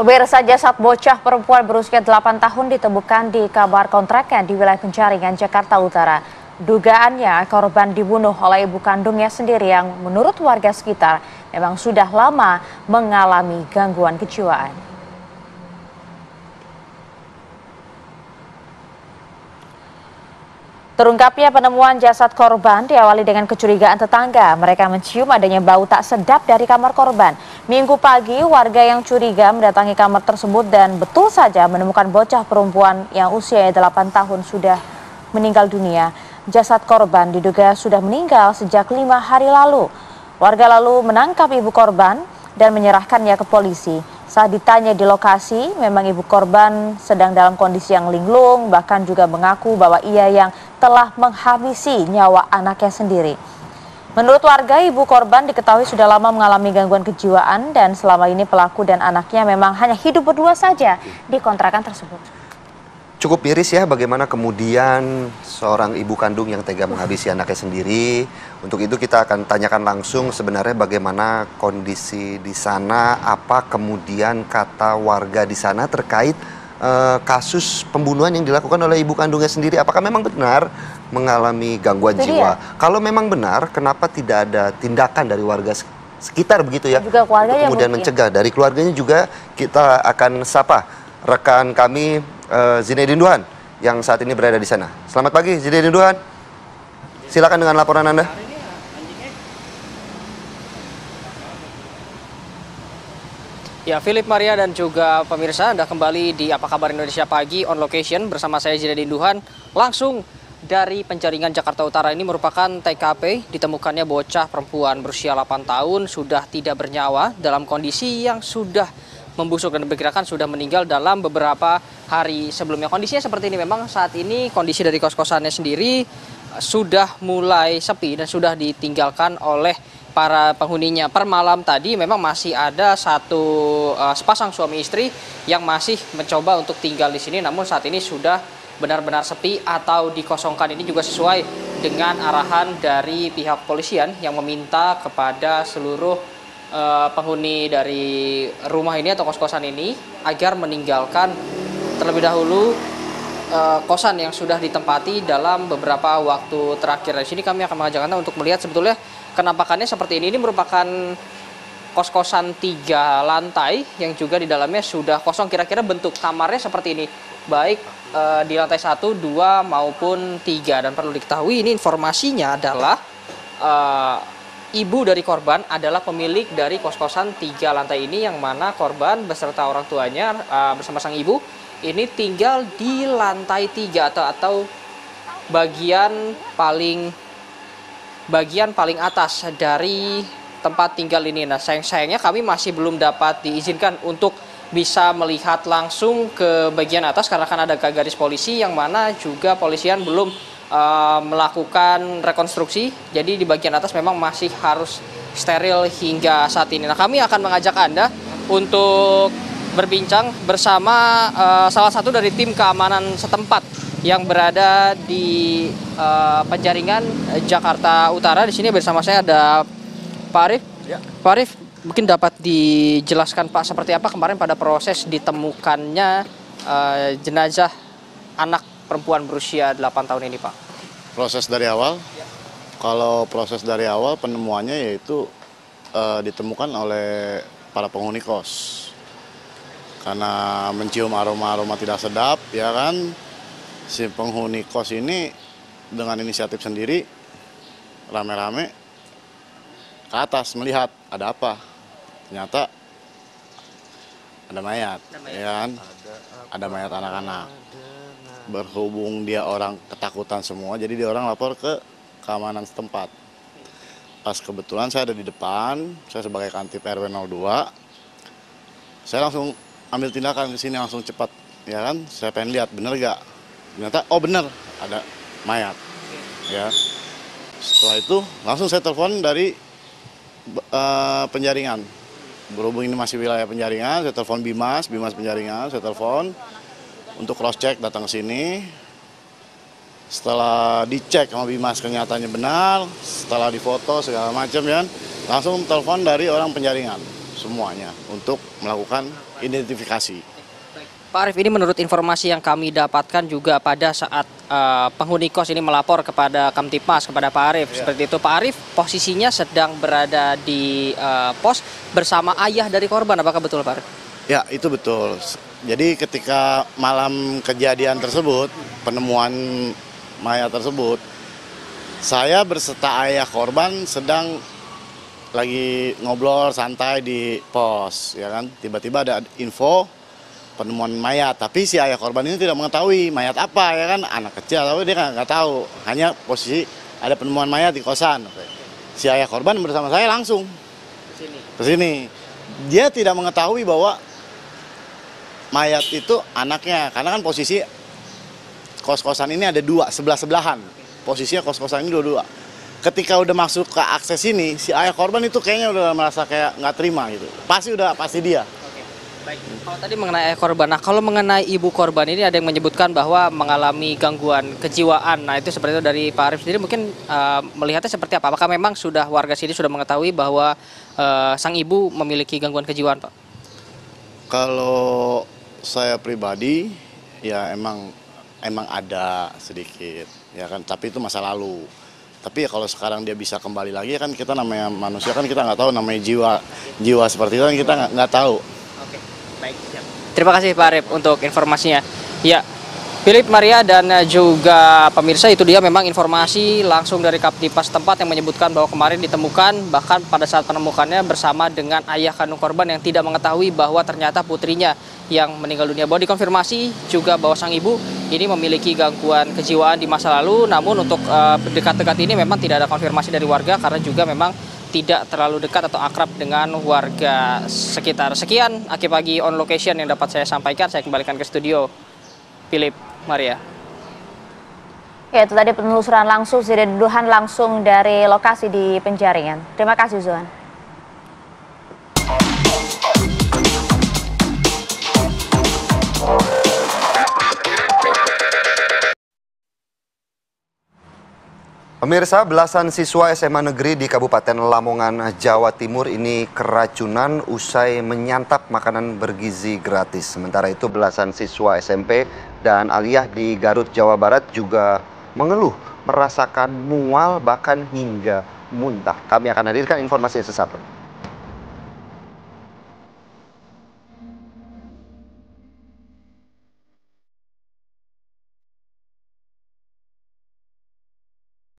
Pemirsa, jasad bocah perempuan berusia 8 tahun ditemukan di kamar kontrakan di wilayah Penjaringan, Jakarta Utara. Dugaannya korban dibunuh oleh ibu kandungnya sendiri yang menurut warga sekitar memang sudah lama mengalami gangguan kejiwaan. Terungkapnya penemuan jasad korban diawali dengan kecurigaan tetangga. Mereka mencium adanya bau tak sedap dari kamar korban. Minggu pagi, warga yang curiga mendatangi kamar tersebut dan betul saja menemukan bocah perempuan yang usianya 8 tahun sudah meninggal dunia. Jasad korban diduga sudah meninggal sejak 5 hari lalu. Warga lalu menangkap ibu korban dan menyerahkannya ke polisi. Saat ditanya di lokasi, memang ibu korban sedang dalam kondisi yang linglung, bahkan juga mengaku bahwa ia yang telah menghabisi nyawa anaknya sendiri. Menurut warga, ibu korban diketahui sudah lama mengalami gangguan kejiwaan dan selama ini pelaku dan anaknya memang hanya hidup berdua saja di kontrakan tersebut. Cukup miris ya bagaimana kemudian seorang ibu kandung yang tega menghabisi anaknya sendiri. Untuk itu kita akan tanyakan langsung sebenarnya bagaimana kondisi di sana, apa kemudian kata warga di sana terkait kasus pembunuhan yang dilakukan oleh ibu kandungnya sendiri. Apakah memang benar mengalami gangguan jiwa? Kalau memang benar, kenapa tidak ada tindakan dari warga sekitar begitu ya? Juga keluarganya untuk kemudian mencegah. Dari keluarganya juga kita akan sapa rekan kami Zinedine Duhan yang saat ini berada di sana. Selamat pagi Zinedine Duhan. Silakan dengan laporan Anda. Ya, Philip, Maria, dan juga pemirsa, Anda kembali di Apa Kabar Indonesia Pagi on location bersama saya Zinedine Duhan. Langsung dari Penjaringan, Jakarta Utara. Ini merupakan TKP ditemukannya bocah perempuan berusia 8 tahun sudah tidak bernyawa dalam kondisi yang sudah membusuk dan diperkirakan sudah meninggal dalam beberapa hari sebelumnya. Kondisinya seperti ini, memang saat ini kondisi dari kos-kosannya sendiri sudah mulai sepi dan sudah ditinggalkan oleh para penghuninya. Per malam tadi memang masih ada sepasang suami istri yang masih mencoba untuk tinggal di sini, namun saat ini sudah benar-benar sepi atau dikosongkan. Ini juga sesuai dengan arahan dari pihak kepolisian yang meminta kepada seluruh penghuni dari rumah ini atau kos-kosan ini agar meninggalkan terlebih dahulu kosan yang sudah ditempati dalam beberapa waktu terakhir. Di sini kami akan mengajak Anda untuk melihat sebetulnya kenampakannya seperti ini. Ini merupakan kos-kosan 3 lantai yang juga di dalamnya sudah kosong. Kira-kira bentuk kamarnya seperti ini, baik di lantai 1, 2 maupun 3. Dan perlu diketahui ini informasinya adalah ibu dari korban adalah pemilik dari kos-kosan 3 lantai ini, yang mana korban beserta orang tuanya bersama sang ibu ini tinggal di lantai 3 atau bagian paling atas dari tempat tinggal ini. Nah, sayangnya kami masih belum dapat diizinkan untuk bisa melihat langsung ke bagian atas karena kan ada garis polisi, yang mana juga polisian belum melakukan rekonstruksi. Jadi di bagian atas memang masih harus steril hingga saat ini. Nah, kami akan mengajak Anda untuk berbincang bersama salah satu dari tim keamanan setempat yang berada di Penjaringan, Jakarta Utara. Di sini bersama saya ada Pak Arief. Ya. Pak Arief, mungkin dapat dijelaskan Pak seperti apa kemarin pada proses ditemukannya jenazah anak perempuan berusia 8 tahun ini, Pak? Proses dari awal? Ya. Kalau proses dari awal penemuannya yaitu ditemukan oleh para penghuni kos. Karena mencium aroma-aroma tidak sedap, ya kan, si penghuni kos ini dengan inisiatif sendiri rame-rame ke atas melihat ada apa. Ternyata ada mayat, ya kan? Ada mayat anak-anak. Berhubung dia orang ketakutan semua, jadi dia orang lapor ke keamanan setempat. Pas kebetulan saya ada di depan, saya sebagai Kantip RW 02, saya langsung ambil tindakan ke sini langsung cepat, ya kan? Saya pengen lihat bener gak? Ternyata oh bener ada mayat, ya. Setelah itu langsung saya telepon dari Penjaringan. Berhubung ini masih wilayah Penjaringan, saya telepon Bimas Penjaringan, saya telepon untuk cross check, datang ke sini. Setelah dicek sama Bimas kenyataannya benar, setelah difoto segala macam ya, langsung telepon dari orang Penjaringan. semuanya untuk melakukan identifikasi. Pak Arief, ini menurut informasi yang kami dapatkan juga pada saat penghuni kos ini melapor kepada Kamtipmas, kepada Pak Arief. Seperti itu, Pak Arief posisinya sedang berada di pos bersama ayah dari korban. Apakah betul, Pak Arief? Ya, itu betul. Jadi ketika malam kejadian tersebut, penemuan mayat tersebut, saya berserta ayah korban sedang lagi ngobrol santai di pos, ya kan. Tiba-tiba ada info penemuan mayat, tapi si ayah korban ini tidak mengetahui mayat apa, ya kan. Anak kecil, tapi dia nggak tahu. Hanya posisi ada penemuan mayat di kosan. Si ayah korban bersama saya langsung ke sini. Dia tidak mengetahui bahwa mayat itu anaknya, karena kan posisi kos-kosan ini ada dua, sebelah-sebelahan. Posisinya kos-kosan ini dua-dua. Ketika udah masuk ke akses ini, si ayah korban itu kayaknya udah merasa kayak nggak terima gitu. Pasti dia. Oke, baik. Kalau tadi mengenai ayah korban, nah kalau mengenai ibu korban ini ada yang menyebutkan bahwa mengalami gangguan kejiwaan. Nah itu seperti itu dari Pak Arief sendiri mungkin melihatnya seperti apa? Apakah memang sudah warga sini sudah mengetahui bahwa sang ibu memiliki gangguan kejiwaan, Pak? Kalau saya pribadi ya emang ada sedikit, ya kan, tapi itu masa lalu. Tapi ya kalau sekarang dia bisa kembali lagi, kan kita namanya manusia, kan kita nggak tahu namanya jiwa seperti itu, kan kita nggak tahu. Oke, baik, siap. Terima kasih Pak Arief untuk informasinya. Ya, Philip, Maria, dan juga pemirsa, itu dia memang informasi langsung dari Kamtipmas tempat yang menyebutkan bahwa kemarin ditemukan, bahkan pada saat penemukannya bersama dengan ayah kandung korban yang tidak mengetahui bahwa ternyata putrinya yang meninggal dunia. Bahwa dikonfirmasi juga bahwa sang ibu ini memiliki gangguan kejiwaan di masa lalu, namun untuk dekat-dekat ini memang tidak ada konfirmasi dari warga karena juga memang tidak terlalu dekat atau akrab dengan warga sekitar. Sekian Aki Pagi on location yang dapat saya sampaikan. Saya kembalikan ke studio. Philip, Maria. Ya, itu tadi penelusuran langsung, Zidane Duhan langsung dari lokasi di Penjaringan. Terima kasih, Zuhan. Pemirsa, belasan siswa SMA negeri di Kabupaten Lamongan, Jawa Timur ini keracunan usai menyantap makanan bergizi gratis. Sementara itu belasan siswa SMP dan aliyah di Garut, Jawa Barat juga mengeluh merasakan mual bahkan hingga muntah. Kami akan hadirkan informasi sesaat lagi.